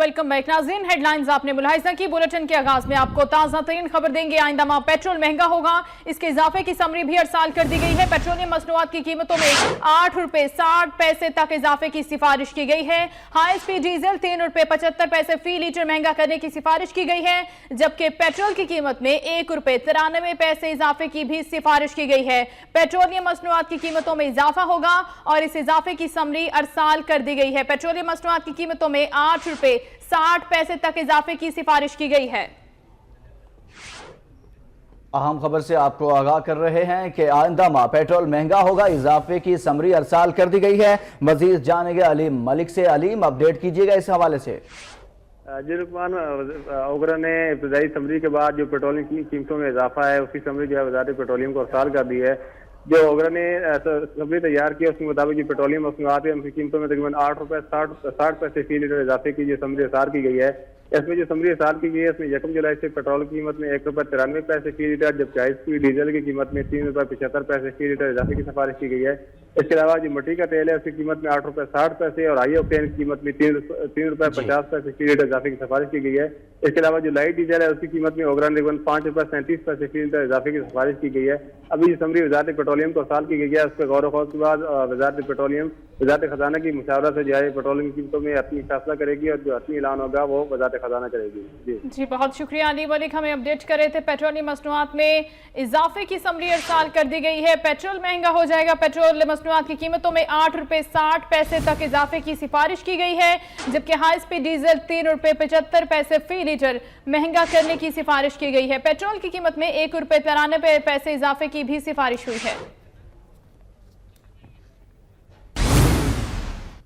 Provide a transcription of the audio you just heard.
Welcome back नाज़रीन। Headlines आपने मुलाहिजा की। बुलेटिन के आगाज में आपको ताज़ा तरीन खबर देंगे। आइंदा माह पेट्रोल महंगा होगा, इसके इजाफे की समरी भी अरसाल कर दी गई है। पेट्रोलियम मसनूआत की कीमतों में 8 रुपए 60 पैसे तक इजाफे की सिफारिश की गई है। हाई स्पीड डीजल 3 रुपए 75 पैसे फी लीटर महंगा करने की सिफारिश की गई है, जबकि पेट्रोल की कीमत में 1 रुपए 93 पैसे इजाफे की भी सिफारिश की गई है। पेट्रोलियम मसनूआत की कीमतों में इजाफा होगा और इस इजाफे की समरी अरसाल कर दी गई है। पेट्रोलियम मसनूआत की कीमतों में 8 रुपए 60 पैसे तक इजाफे की सिफारिश की गई है। अहम खबर से आपको आगाह कर रहे हैं कि आइंदा माह पेट्रोल महंगा होगा, इजाफे की समरी अरसाल कर दी गई है। मजीद जानेंगे अलीम मलिक से। अलीम, अपडेट कीजिएगा इस हवाले से। जी रुकमान, ओगरा ने इब्तदाई समरी के बाद जो पेट्रोलियम की कीमतों में इजाफा है उसकी समरी जो है वजारत पेट्रोलियम को अरसाल कर दी है। जो ओगरा ने समरी तैयार की उसके मुताबिक जो पेट्रोलियम मसनूआत है उनकी कीमतों में तकरीबन 8 रुपए 60 पैसे फी लीटर इजाफे की जो समरी अरसाल की गई है। इसमें जो समरी अरसाल की गई है इसमें 1 जुलाई से पेट्रोल की कीमत में 1 रुपए 93 पैसे फी लीटर, जबकि हाई स्पीड डीजल की कीमत में 3 रुपए 75 पैसे फी लीटर इजाफे की सिफारिश की गई है। इसके अलावा जो मट्टी का तेल है उसकी कीमत में 8 रुपए 60 पैसे और हाई ऑक्टेन की कीमत में 3 रुपए 50 पैसे फी लीटर इजाफे की सिफारिश की गई है। इसके अलावा जो लाइट डीजल है उसकी कीमत में ओगरा ने 5 रुपए 37 पैसे फी लीटर इजाफे की सिफारिश की गई है। अभी जो समरी वजारत पेट्रोलियम को अरसाल की गई है उस पर गौर व के बाद वजारत पेट्रोलियम वजारत खजाना की मुशावरा से जो है पेट्रोलियम की कीमतों में अपनी फैसला करेगी और जो अपनी ऐलान होगा वो वजारत खजाना करेगी। जी बहुत शुक्रिया अली मलिक, हमें अपडेट कर रहे थे। पेट्रोलियम मसनूआत में इजाफे की समरी अरसाल कर दी गई है। पेट्रोल महंगा हो जाएगा। पेट्रोल मसनूआत की कीमतों में 8 रुपए 60 पैसे तक इजाफे की सिफारिश की गई है, जबकि हाई स्पीड डीजल 3 रुपए 75 पैसे फी लीटर महंगा करने की सिफारिश की गई है। पेट्रोल की कीमत में 1 रुपए 93 पैसे इजाफे की भी सिफारिश हुई है।